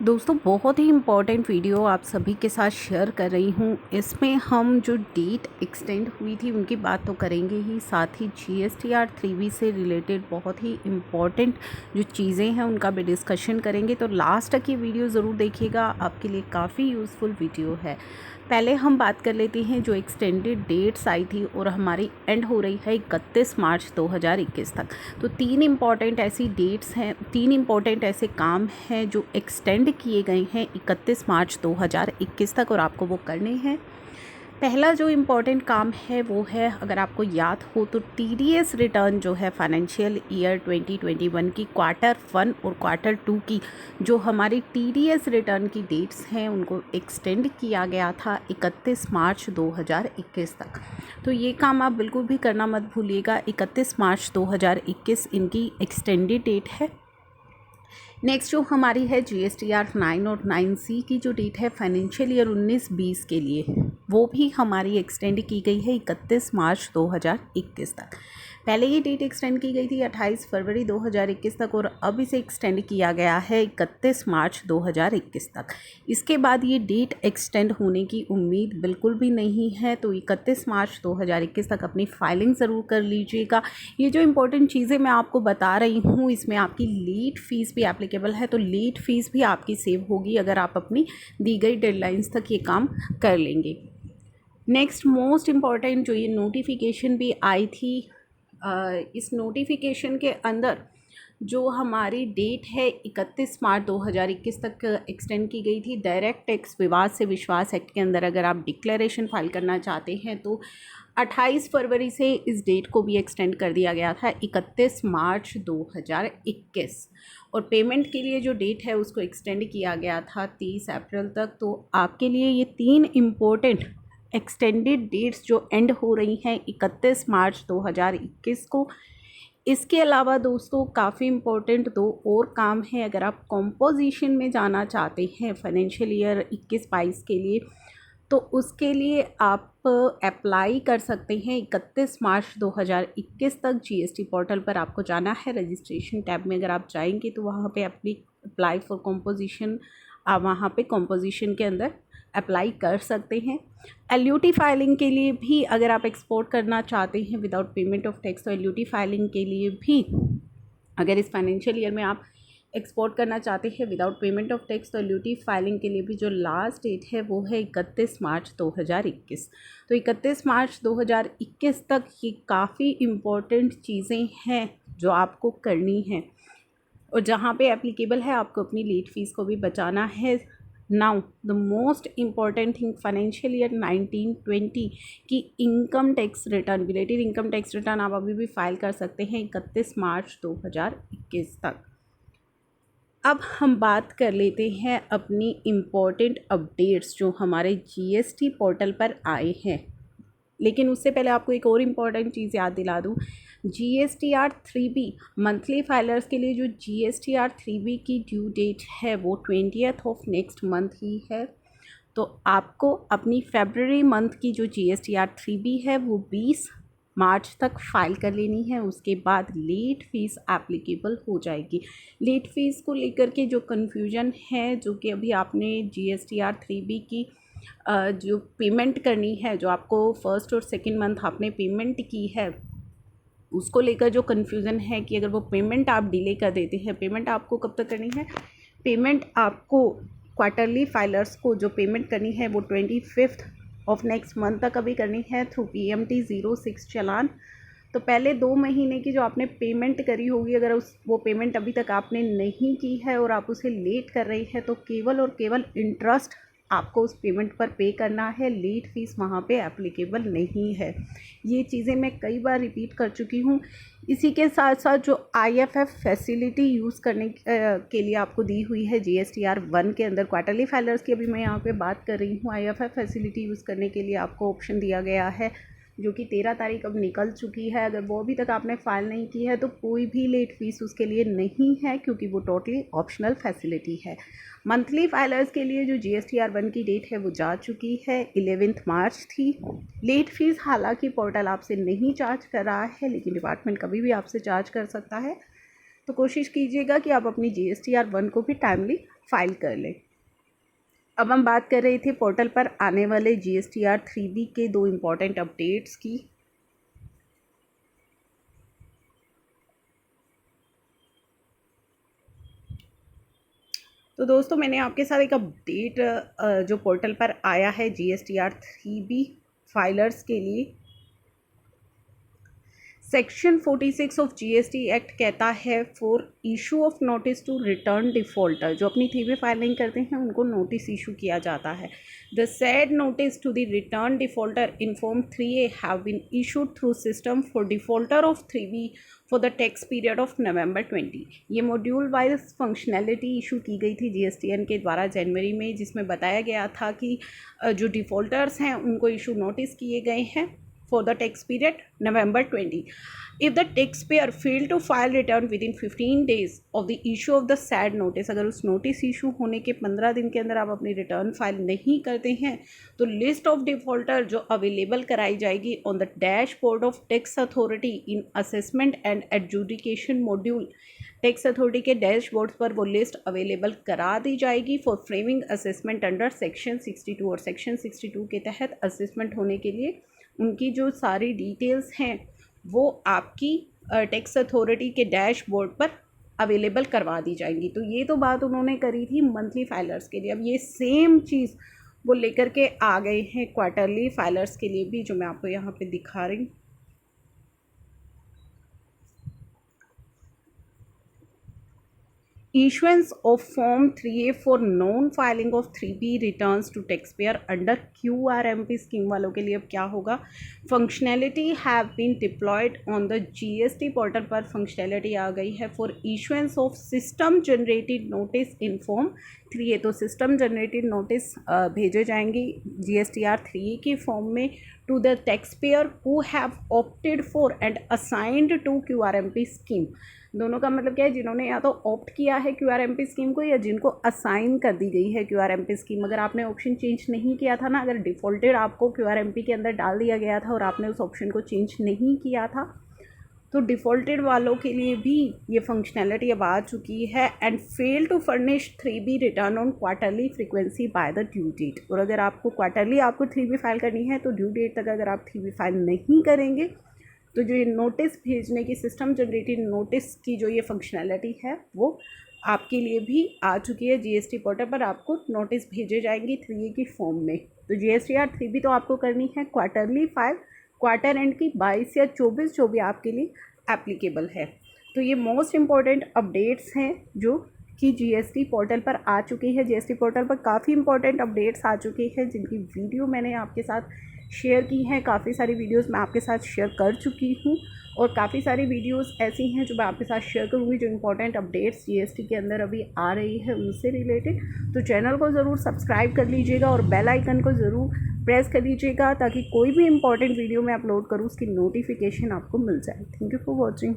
दोस्तों बहुत ही important video आप सभी के साथ शेयर कर रही हूँ। इसमें हम जो डेट एक्सटेंड हुई थी उनकी बात तो करेंगे ही, साथ ही GSTR 3B से रिलेटेड बहुत ही इम्पॉर्टेंट जो चीज़ें हैं उनका भी डिस्कशन करेंगे। तो लास्ट तक ये वीडियो ज़रूर देखिएगा, आपके लिए काफ़ी यूज़फुल वीडियो है। पहले हम बात कर लेते हैं जो एक्सटेंडेड डेट्स आई थी और हमारी एंड हो रही है 31 मार्च 2021 तक। तो तीन इम्पॉर्टेंट ऐसी डेट्स हैं, तीन इम्पॉर्टेंट ऐसे काम हैं जो एक्सटेंड किए गए हैं 31 मार्च 2021 तक और आपको वो करने हैं। पहला जो इम्पॉर्टेंट काम है वो है, अगर आपको याद हो तो TDS रिटर्न जो है फाइनेंशियल ईयर 2021 की Q1 और Q2 की जो हमारी TDS रिटर्न की डेट्स हैं उनको एक्सटेंड किया गया था 31 मार्च 2021 तक। तो ये काम आप बिल्कुल भी करना मत भूलिएगा। 31 मार्च 2021 इनकी एक्सटेंडेड डेट है। नेक्स्ट जो हमारी है GSTR 9 और 9C की जो डेट है फाइनेंशियल ईयर 19-20 के लिए, वो भी हमारी एक्सटेंड की गई है 31 मार्च 2021 तक। पहले ये डेट एक्सटेंड की गई थी 28 फरवरी 2021 तक और अब इसे एक्सटेंड किया गया है 31 मार्च 2021 तक। इसके बाद ये डेट एक्सटेंड होने की उम्मीद बिल्कुल भी नहीं है, तो 31 मार्च 2021 तक अपनी फाइलिंग ज़रूर कर लीजिएगा। ये जो इम्पोर्टेंट चीज़ें मैं आपको बता रही हूँ इसमें आपकी लेट फ़ीस भी एप्लीकेबल है, तो लेट फ़ीस भी आपकी सेव होगी अगर आप अपनी दी गई डेडलाइंस तक ये काम कर लेंगे। नेक्स्ट मोस्ट इम्पॉर्टेंट जो ये नोटिफिकेशन भी आई थी, इस नोटिफिकेशन के अंदर जो हमारी डेट है 31 मार्च 2021 तक एक्सटेंड की गई थी। डायरेक्ट टैक्स विवाद से विश्वास एक्ट के अंदर अगर आप डिक्लेरेशन फाइल करना चाहते हैं तो 28 फरवरी से इस डेट को भी एक्सटेंड कर दिया गया था 31 मार्च 2021 और पेमेंट के लिए जो डेट है उसको एक्सटेंड किया गया था 30 अप्रैल तक। तो आपके लिए ये तीन इम्पोर्टेंट एक्सटेंडेड डेट्स जो एंड हो रही हैं 31 मार्च 2021 को। इसके अलावा दोस्तों काफ़ी इम्पोर्टेंट दो और काम हैं। अगर आप कॉम्पोजिशन में जाना चाहते हैं फाइनेंशियल ईयर 21-22 के लिए, तो उसके लिए आप अप्लाई कर सकते हैं 31 मार्च 2021 तक। GST पोर्टल पर आपको जाना है, रजिस्ट्रेशन टैब में अगर आप जाएंगे तो वहाँ पे अपनी अप्लाई फॉर कॉम्पोजिशन, आप वहाँ पे कॉम्पोजिशन के अंदर अप्लाई कर सकते हैं। LUT फाइलिंग के लिए भी अगर आप एक्सपोर्ट करना चाहते हैं विदाउट पेमेंट ऑफ टैक्स, तो LUT फाइलिंग के लिए भी अगर इस फाइनेंशियल ईयर में आप एक्सपोर्ट करना चाहते हैं विदाउट पेमेंट ऑफ टैक्स, तो LUT फाइलिंग के लिए भी जो लास्ट डेट है वो है 31 मार्च 2021। तो 31 मार्च 2021 तक ये काफ़ी इम्पोर्टेंट चीज़ें हैं जो आपको करनी हैं और जहाँ पे एप्लीकेबल है आपको अपनी लेट फीस को भी बचाना है। Now the most important thing, financial year 19-20 की income tax return, related income tax return आप अभी भी फाइल कर सकते हैं 31 मार्च 2021 तक। अब हम बात कर लेते हैं अपनी इम्पॉर्टेंट अपडेट्स जो हमारे GST पोर्टल पर आए हैं। लेकिन उससे पहले आपको एक और इम्पॉर्टेंट चीज़ याद दिला दूँ, GSTR 3B मंथली फाइलर्स के लिए जो GSTR 3B की ड्यू डेट है वो 20th ऑफ नेक्स्ट मंथ ही है। तो आपको अपनी फरवरी मंथ की जो GSTR 3B है वो 20 मार्च तक फाइल कर लेनी है। उसके बाद लेट फ़ीस एप्लीकेबल हो जाएगी। लेट फ़ीस को लेकर के जो कन्फ्यूजन है, जो कि अभी आपने GSTR 3B की जो पेमेंट करनी है, जो आपको फर्स्ट और सेकंड मंथ आपने पेमेंट की है, उसको लेकर जो कन्फ्यूज़न है कि अगर वो पेमेंट आप डिले कर देते हैं, पेमेंट आपको कब तक करनी है, पेमेंट आपको क्वार्टरली फाइलर्स को जो पेमेंट करनी है वो 25 ऑफ नेक्स्ट मंथ तक अभी करनी है थ्रू PMT 06 चालान। तो पहले 2 महीने की जो आपने पेमेंट करी होगी, अगर वो पेमेंट अभी तक आपने नहीं की है और आप उसे लेट कर रही है, तो केवल और केवल इंटरेस्ट आपको उस पेमेंट पर पे करना है। लेट फीस वहाँ पे एप्लीकेबल नहीं है। ये चीज़ें मैं कई बार रिपीट कर चुकी हूँ। इसी के साथ साथ जो IFF फैसिलिटी यूज़ करने के लिए आपको दी हुई है GSTR 1 के अंदर, क्वार्टरली फाइलर्स की अभी मैं यहाँ पे बात कर रही हूँ, IFF फैसिलिटी यूज़ करने के लिए आपको ऑप्शन दिया गया है जो कि 13 तारीख अब निकल चुकी है। अगर वो अभी तक आपने फ़ाइल नहीं की है तो कोई भी लेट फ़ीस उसके लिए नहीं है, क्योंकि वो टोटली ऑप्शनल फैसिलिटी है। मंथली फाइलर्स के लिए जो GSTR 1 की डेट है वो जा चुकी है, 11 मार्च थी। लेट फ़ीस हालांकि पोर्टल आपसे नहीं चार्ज कर रहा है, लेकिन डिपार्टमेंट कभी भी आपसे चार्ज कर सकता है। तो कोशिश कीजिएगा कि आप अपनी GSTR 1 को भी टाइमली फाइल कर लें। अब हम बात कर रहे थे पोर्टल पर आने वाले GSTR 3B के 2 इम्पॉर्टेंट अपडेट्स की। तो दोस्तों मैंने आपके साथ एक अपडेट जो पोर्टल पर आया है GSTR 3B फाइलर्स के लिए। सेक्शन 46 ऑफ GST एक्ट कहता है for issue of notice to return defaulter, जो अपनी 3B फाइल नहीं करते हैं उनको नोटिस इशू किया जाता है। The said notice to the return defaulter in form 3A have been issued through system for defaulter of 3B for the tax period of November 20। ये मॉड्यूल वाइज फंक्शनैलिटी इशू की गई थी GSTN के द्वारा जनवरी में, जिसमें बताया गया था कि जो डिफ़ॉल्टर्स हैं उनको इशू नोटिस किए गए हैं for the tax period November 20. If the taxpayer failed to file return within 15 days of the issue of the said notice, अगर उस नोटिस इशू होने के 15 दिन के अंदर आप अपनी रिटर्न फाइल नहीं करते हैं तो लिस्ट ऑफ डिफॉल्टर जो अवेलेबल कराई जाएगी on the dashboard of tax authority in assessment and adjudication module, tax authority के डैशबोर्ड पर वो लिस्ट अवेलेबल करा दी जाएगी for framing assessment under section 62। और सेक्शन 62 के तहत असेसमेंट होने के लिए उनकी जो सारी डिटेल्स हैं वो आपकी टैक्स अथॉरिटी के डैशबोर्ड पर अवेलेबल करवा दी जाएंगी। तो ये तो बात उन्होंने करी थी मंथली फाइलर्स के लिए। अब ये सेम चीज़ वो लेकर के आ गए हैं क्वार्टरली फाइलर्स के लिए भी, जो मैं आपको यहाँ पे दिखा रही हूँ। Issuance of Form 3A for non-filing of 3B returns to taxpayer under QRMP scheme वालों के लिए अब क्या होगा? Functionality have been deployed on the GST portal पर फंक्शनैलिटी आ गई है for issuance of system generated notice in Form 3A। तो सिस्टम जनरेटेड नोटिस भेजे जाएंगी GSTR 3A के फॉर्म में to the taxpayer who have opted for and assigned to QRMP scheme. दोनों का मतलब क्या है? जिन्होंने या तो ऑप्ट किया है QRMP स्कीम को या जिनको असाइन कर दी गई है QRMP स्कीम। अगर आपने ऑप्शन चेंज नहीं किया था ना, अगर डिफ़ॉल्टेड आपको QRMP के अंदर डाल दिया गया था और आपने उस ऑप्शन को चेंज नहीं किया था तो डिफ़ॉल्टेड वालों के लिए भी ये फंक्शनैलिटी अब आ चुकी है। And fail to furnish 3B return on quarterly frequency by the due date. और अगर आपको क्वार्टरली आपको 3B फाइल करनी है तो ड्यू डेट तक अगर आप 3B फाइल नहीं करेंगे तो जो ये नोटिस भेजने की सिस्टम जनरेटेड नोटिस की जो ये फंक्शनैलिटी है वो आपके लिए भी आ चुकी है। GST पोर्टल पर आपको नोटिस भेजे जाएंगे 3A की फॉर्म में। तो GSTR 3B तो आपको करनी है क्वार्टरली फाइल, क्वार्टर एंड की 22 या 24 जो भी आपके लिए एप्लीकेबल है। तो ये मोस्ट इम्पॉर्टेंट अपडेट्स हैं जो कि GST पोर्टल पर आ चुकी है। GST पोर्टल पर काफ़ी इंपॉर्टेंट अपडेट्स आ चुकी हैं जिनकी वीडियो मैंने आपके साथ शेयर की हैं। काफ़ी सारी वीडियोस मैं आपके साथ शेयर कर चुकी हूँ और काफ़ी सारी वीडियोस ऐसी हैं जो मैं आपके साथ शेयर करूँगी जो इंपॉर्टेंट अपडेट्स GST के अंदर अभी आ रही है उनसे रिलेटेड। तो चैनल को ज़रूर सब्सक्राइब कर लीजिएगा और बेल आइकन को ज़रूर प्रेस कर लीजिएगा ताकि कोई भी इंपॉर्टेंट वीडियो मैं अपलोड करूँ उसकी नोटिफिकेशन आपको मिल जाए। Thank you for watching.